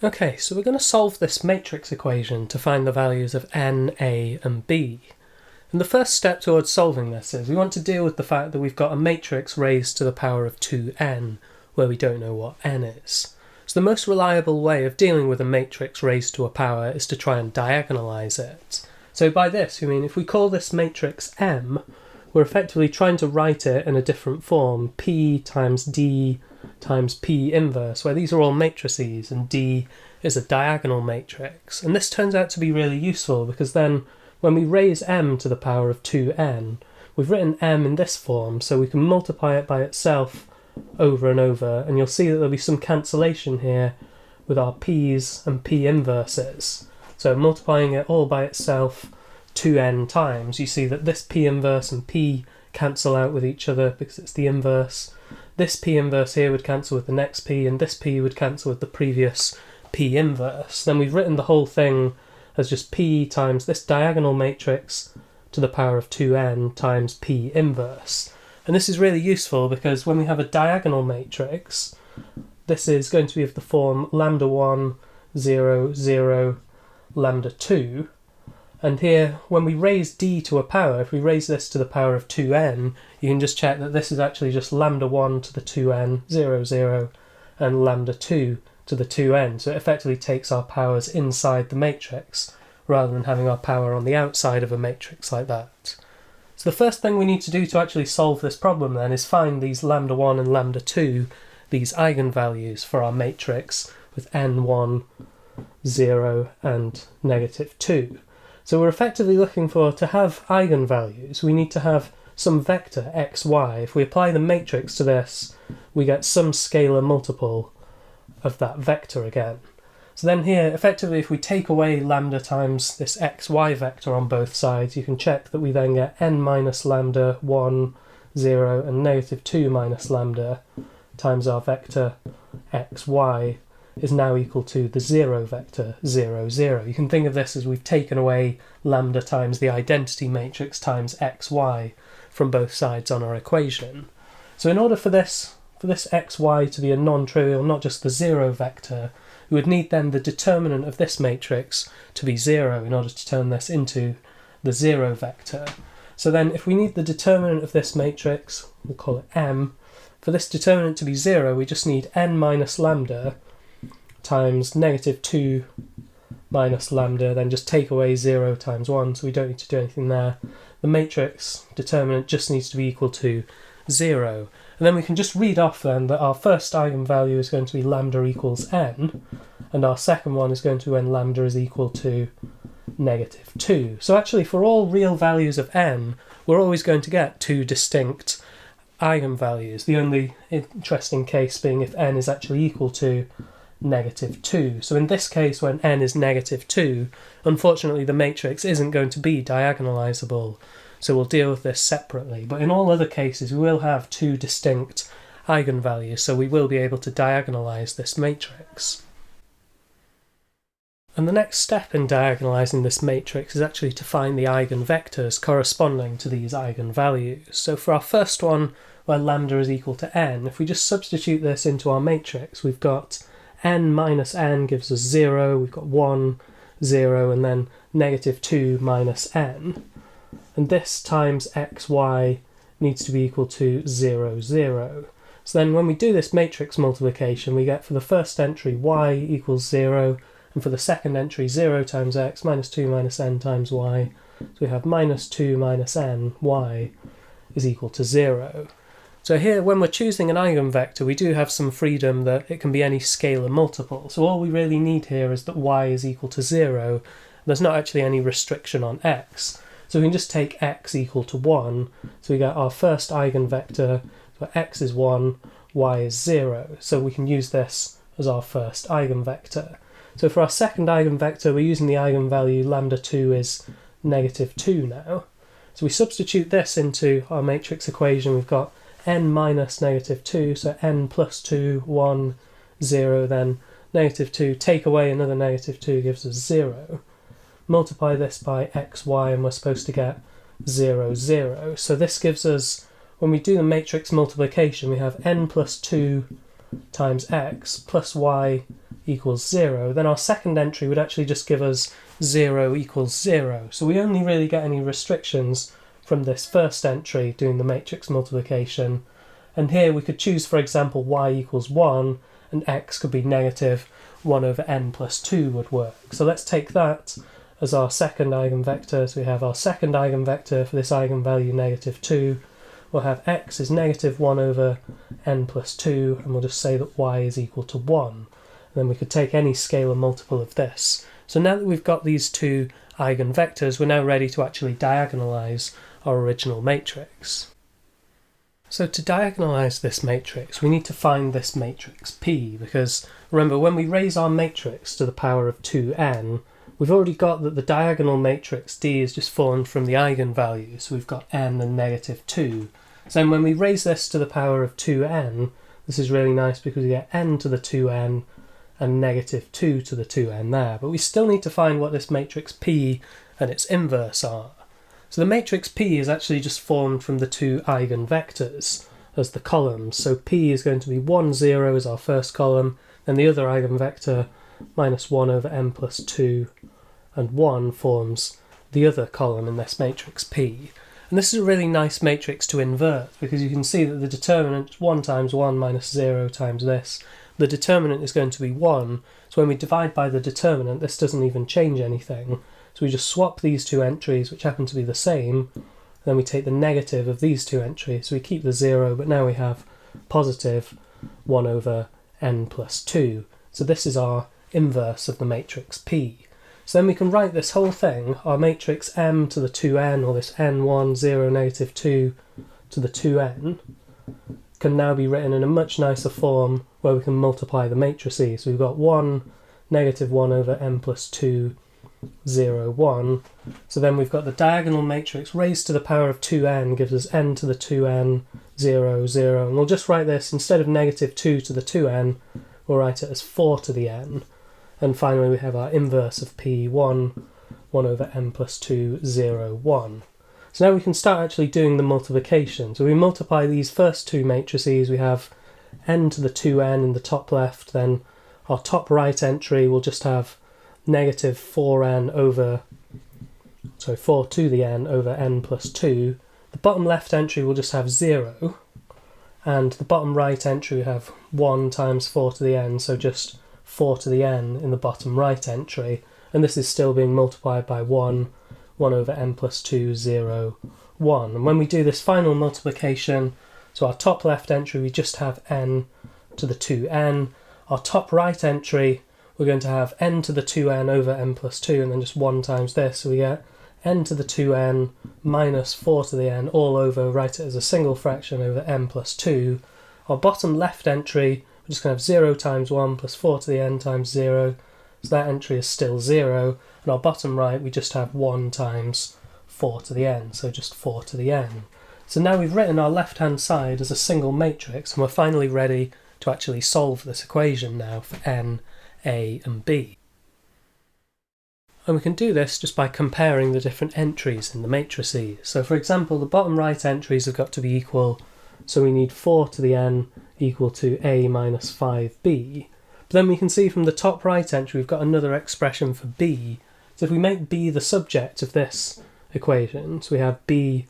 Okay, so we're going to solve this matrix equation to find the values of n, a, and b. And the first step towards solving this is we want to deal with the fact that we've got a matrix raised to the power of 2n, where we don't know what n is. So the most reliable way of dealing with a matrix raised to a power is to try and diagonalise it. So by this, we mean if we call this matrix M, we're effectively trying to write it in a different form, P times D times P inverse, where these are all matrices and D is a diagonal matrix. And this turns out to be really useful because then when we raise M to the power of 2n, we've written M in this form, so we can multiply it by itself over and over, and you'll see that there'll be some cancellation here with our P's and P inverses. So multiplying it all by itself 2n times, you see that this P inverse and P cancel out with each other because it's the inverse. This P inverse here would cancel with the next P, and this P would cancel with the previous P inverse. Then we've written the whole thing as just P times this diagonal matrix to the power of 2n times P inverse. And this is really useful because when we have a diagonal matrix, this is going to be of the form lambda 1, 0, 0, lambda 2. And here, when we raise d to a power, if we raise this to the power of 2n, you can just check that this is actually just lambda 1 to the 2n, 0, 0, and lambda 2 to the 2n. So it effectively takes our powers inside the matrix, rather than having our power on the outside of a matrix like that. So the first thing we need to do to actually solve this problem then is find these lambda 1 and lambda 2, these eigenvalues for our matrix with n1, 0, and negative 2. So we're effectively looking for, to have eigenvalues, we need to have some vector xy. If we apply the matrix to this, we get some scalar multiple of that vector again. So then here, effectively, if we take away lambda times this xy vector on both sides, you can check that we then get n minus lambda, 1, 0, and negative 2 minus lambda times our vector xy is now equal to the 0 vector, 0, 0. You can think of this as we've taken away lambda times the identity matrix times xy from both sides on our equation. So in order for this xy to be a non-trivial, not just the 0 vector, we would need then the determinant of this matrix to be 0 in order to turn this into the 0 vector. So then if we need the determinant of this matrix, we'll call it M, for this determinant to be 0, we just need n minus lambda times negative 2 minus lambda, then just take away 0 times 1, so we don't need to do anything there. The matrix determinant just needs to be equal to 0. And then we can just read off then that our first eigenvalue is going to be lambda equals n, and our second one is going to be when lambda is equal to negative 2. So actually for all real values of n, we're always going to get two distinct eigenvalues, the only interesting case being if n is actually equal to negative 2. So in this case, when n is negative 2, unfortunately the matrix isn't going to be diagonalisable, so we'll deal with this separately. But in all other cases, we will have two distinct eigenvalues, so we will be able to diagonalise this matrix. And the next step in diagonalising this matrix is actually to find the eigenvectors corresponding to these eigenvalues. So for our first one, where lambda is equal to n, if we just substitute this into our matrix, we've got n minus n gives us 0, we've got 1, 0, and then negative 2 minus n. And this times xy needs to be equal to 0, 0. So then when we do this matrix multiplication, we get for the first entry y equals 0, and for the second entry 0 times x minus 2 minus n times y. So we have minus 2 minus n, y is equal to 0. So here, when we're choosing an eigenvector, we do have some freedom that it can be any scalar multiple. So all we really need here is that y is equal to 0. There's not actually any restriction on x. So we can just take x equal to 1. So we get our first eigenvector, where x is 1, y is 0. So we can use this as our first eigenvector. So for our second eigenvector, we're using the eigenvalue lambda 2 is negative 2 now. So we substitute this into our matrix equation. We've got n minus negative 2, so n plus 2, 1, 0, then negative 2, take away another negative 2 gives us 0. Multiply this by xy and we're supposed to get 0, 0. So this gives us, when we do the matrix multiplication, we have n plus 2 times x plus y equals 0, then our second entry would actually just give us 0 equals 0. So we only really get any restrictions from this first entry doing the matrix multiplication. And here we could choose, for example, y equals 1 and x could be negative 1 over n plus 2 would work. So let's take that as our second eigenvector. So we have our second eigenvector for this eigenvalue negative 2. We'll have x is negative 1 over n plus 2, and we'll just say that y is equal to 1. And then we could take any scalar multiple of this. So now that we've got these two eigenvectors, we're now ready to actually diagonalise our original matrix. So to diagonalise this matrix, we need to find this matrix P, because remember, when we raise our matrix to the power of 2n, we've already got that the diagonal matrix D is just formed from the eigenvalues. So we've got n and negative 2. So then when we raise this to the power of 2n, this is really nice because we get n to the 2n and negative 2 to the 2n there. But we still need to find what this matrix P and its inverse are. So the matrix P is actually just formed from the two eigenvectors as the columns. So P is going to be 1, 0 as our first column, and the other eigenvector minus 1 over n plus 2 and 1 forms the other column in this matrix P. And this is a really nice matrix to invert because you can see that the determinant is 1 times 1 minus 0 times this. The determinant is going to be 1, so when we divide by the determinant, this doesn't even change anything. So we just swap these two entries, which happen to be the same, and then we take the negative of these two entries. So we keep the 0, but now we have positive 1 over n plus 2. So this is our inverse of the matrix P. So then we can write this whole thing, our matrix M to the 2n, or this n1, 0, negative 2 to the 2n, can now be written in a much nicer form where we can multiply the matrices. So we've got 1, negative 1 over n plus 2, 0, 1. So then we've got the diagonal matrix raised to the power of 2n gives us n to the 2n, 0, 0. And we'll just write this, instead of negative 2 to the 2n, we'll write it as 4 to the n. And finally we have our inverse of P, 1 over n plus 2, 0, 1. So now we can start actually doing the multiplication. So we multiply these first two matrices. We have n to the 2n in the top left, then our top right entry will just have negative 4n over, 4 to the n over n plus 2. The bottom left entry will just have 0, and the bottom right entry will have 1 times 4 to the n, so just 4 to the n in the bottom right entry, and this is still being multiplied by 1 over n plus 2, 0, 1. And when we do this final multiplication, so our top left entry we just have n to the 2n, our top right entry we're going to have n to the 2n over n plus 2, and then just 1 times this, so we get n to the 2n minus 4 to the n all over, write it as a single fraction over n plus 2. Our bottom left entry, we're just going to have 0 times 1 plus 4 to the n times 0, so that entry is still 0, and our bottom right we just have 1 times 4 to the n, so just 4 to the n. So now we've written our left hand side as a single matrix, and we're finally ready to actually solve this equation now for n, a and b. And we can do this just by comparing the different entries in the matrices. So for example, the bottom right entries have got to be equal, so we need 4 to the n equal to a minus 5b. But then we can see from the top right entry we've got another expression for b. So if we make b the subject of this equation, so we have b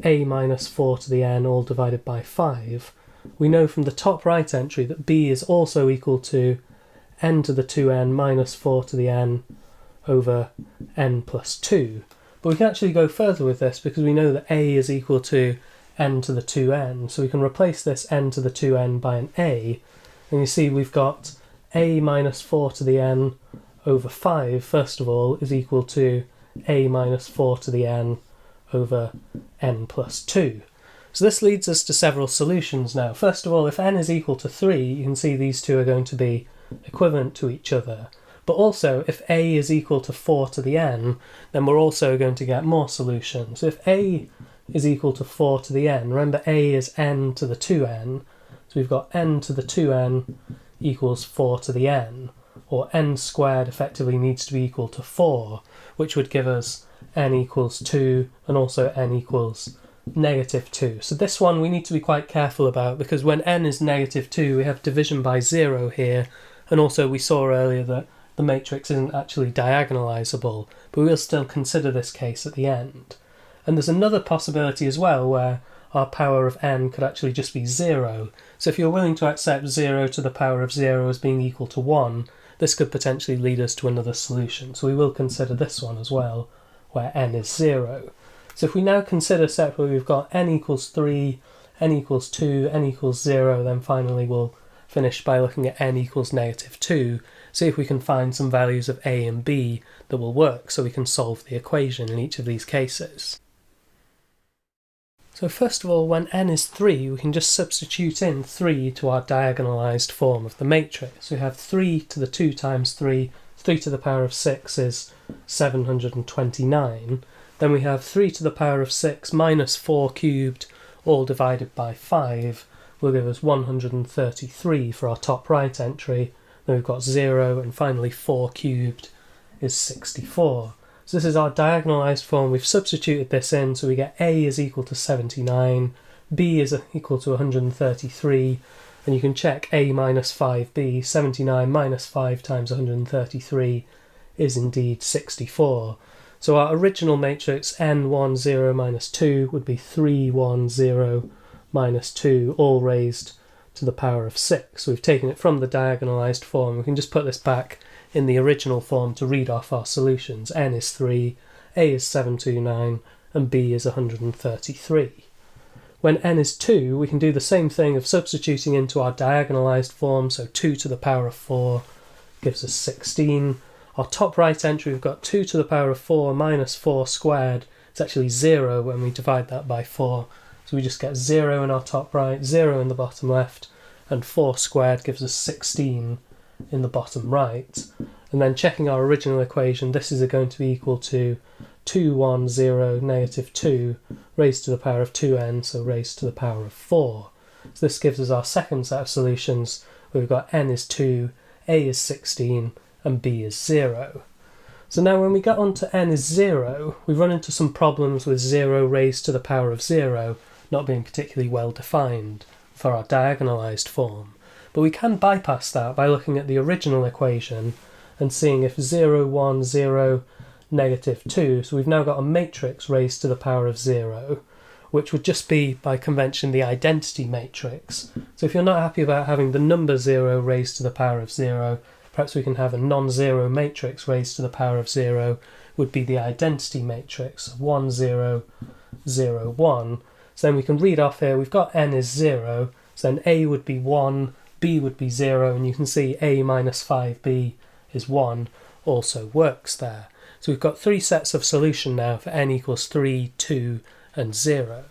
a minus 4 to the n all divided by 5, we know from the top right entry that b is also equal to n to the 2n minus 4 to the n over n plus 2. But we can actually go further with this because we know that a is equal to n to the 2n, so we can replace this n to the 2n by an a, and you see we've got a minus 4 to the n over 5, first of all, is equal to a minus 4 to the n over n plus 2. So this leads us to several solutions now. First of all, if n is equal to 3, you can see these two are going to be equivalent to each other. But also, if a is equal to 4 to the n, then we're also going to get more solutions. So if a is equal to 4 to the n, remember a is n to the 2n, so we've got n to the 2n equals 4 to the n, or n squared effectively needs to be equal to 4, which would give us n equals 2 and also n equals negative 2. So this one we need to be quite careful about because when n is negative 2 we have division by 0 here, And also we saw earlier that the matrix isn't actually diagonalisable, but we'll still consider this case at the end. And there's another possibility as well where our power of n could actually just be 0. So if you're willing to accept 0 to the power of 0 as being equal to 1, this could potentially lead us to another solution. So we will consider this one as well, where n is 0. So if we now consider separately, we've got n equals 3, n equals 2, n equals 0, then finally we'll finish by looking at n equals negative 2, see if we can find some values of a and b that will work so we can solve the equation in each of these cases. So first of all, when n is 3, we can just substitute in 3 to our diagonalised form of the matrix. We have 3 to the 2 times 3, 3 to the power of 6 is 729. Then we have 3 to the power of 6 minus 4 cubed, all divided by 5, will give us 133 for our top right entry. Then we've got 0, and finally 4 cubed is 64. So this is our diagonalised form. We've substituted this in, so we get a is equal to 79, b is equal to 133, and you can check a minus 5b, 79 minus 5 times 133 is indeed 64. So our original matrix n1, 0, minus 2 would be 3, 1, 0, minus 2, all raised to the power of 6. So we've taken it from the diagonalised form. We can just put this back in the original form to read off our solutions. N is 3, a is 729, and b is 133. When n is 2, we can do the same thing of substituting into our diagonalised form, so 2 to the power of 4 gives us 16. Our top right entry, we've got 2 to the power of 4 minus 4 squared. It's actually 0 when we divide that by 4. So we just get 0 in our top right, 0 in the bottom left, and 4 squared gives us 16 in the bottom right. And then checking our original equation, this is going to be equal to 2, 1, 0, negative 2 raised to the power of 2n, so raised to the power of 4. So this gives us our second set of solutions, where we've got n is 2, a is 16, and b is 0. So now when we get on to n is 0, we run into some problems with 0 raised to the power of 0 not being particularly well defined for our diagonalised form. But we can bypass that by looking at the original equation and seeing if 0, 1, 0, negative 2, so we've now got a matrix raised to the power of 0, which would just be, by convention, the identity matrix. So if you're not happy about having the number 0 raised to the power of 0, perhaps we can have a non-zero matrix raised to the power of 0, would be the identity matrix, 1, 0, 0, 1. So then we can read off here, we've got n is 0, so then a would be 1, b would be 0, and you can see a minus 5b is 1 also works there. So we've got 3 sets of solution now for n equals 3, 2, and 0.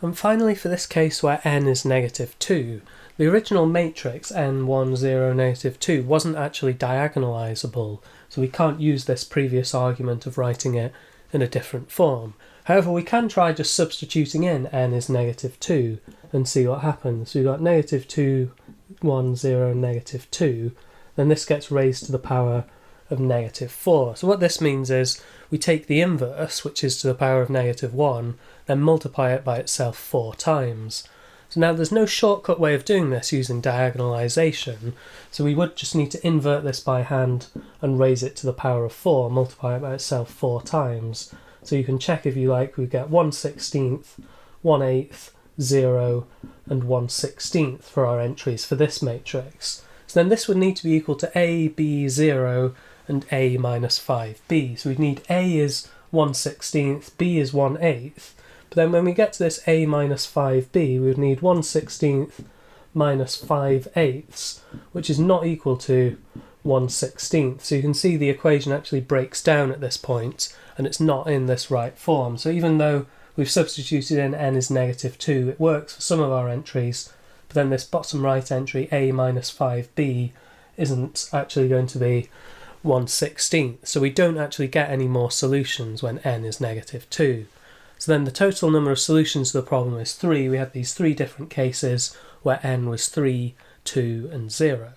And finally, for this case where n is negative 2, the original matrix n, 1, 0, negative 2 wasn't actually diagonalisable, so we can't use this previous argument of writing it in a different form. However, we can try just substituting in n is negative 2 and see what happens. So we've got negative 2, 1, 0, negative 2, then this gets raised to the power of negative 4. So what this means is we take the inverse, which is to the power of negative 1, then multiply it by itself 4 times. So now there's no shortcut way of doing this using diagonalisation, so we would just need to invert this by hand and raise it to the power of 4, multiply it by itself 4 times. So you can check if you like, we get 1/16, 1/8, 0, and 1/16 for our entries for this matrix. So then this would need to be equal to a, b, 0, and a minus 5b. So we'd need a is 1/16, b is 1/8, but then when we get to this a minus 5b, we would need 1/16 minus 5/8, which is not equal to 1/16. So you can see the equation actually breaks down at this point, and it's not in this right form. So even though we've substituted in n is negative 2, it works for some of our entries, but then this bottom right entry, a minus 5b, isn't actually going to be 1/16. So we don't actually get any more solutions when n is negative 2. So then the total number of solutions to the problem is 3. We had these 3 different cases where n was 3, 2, and 0.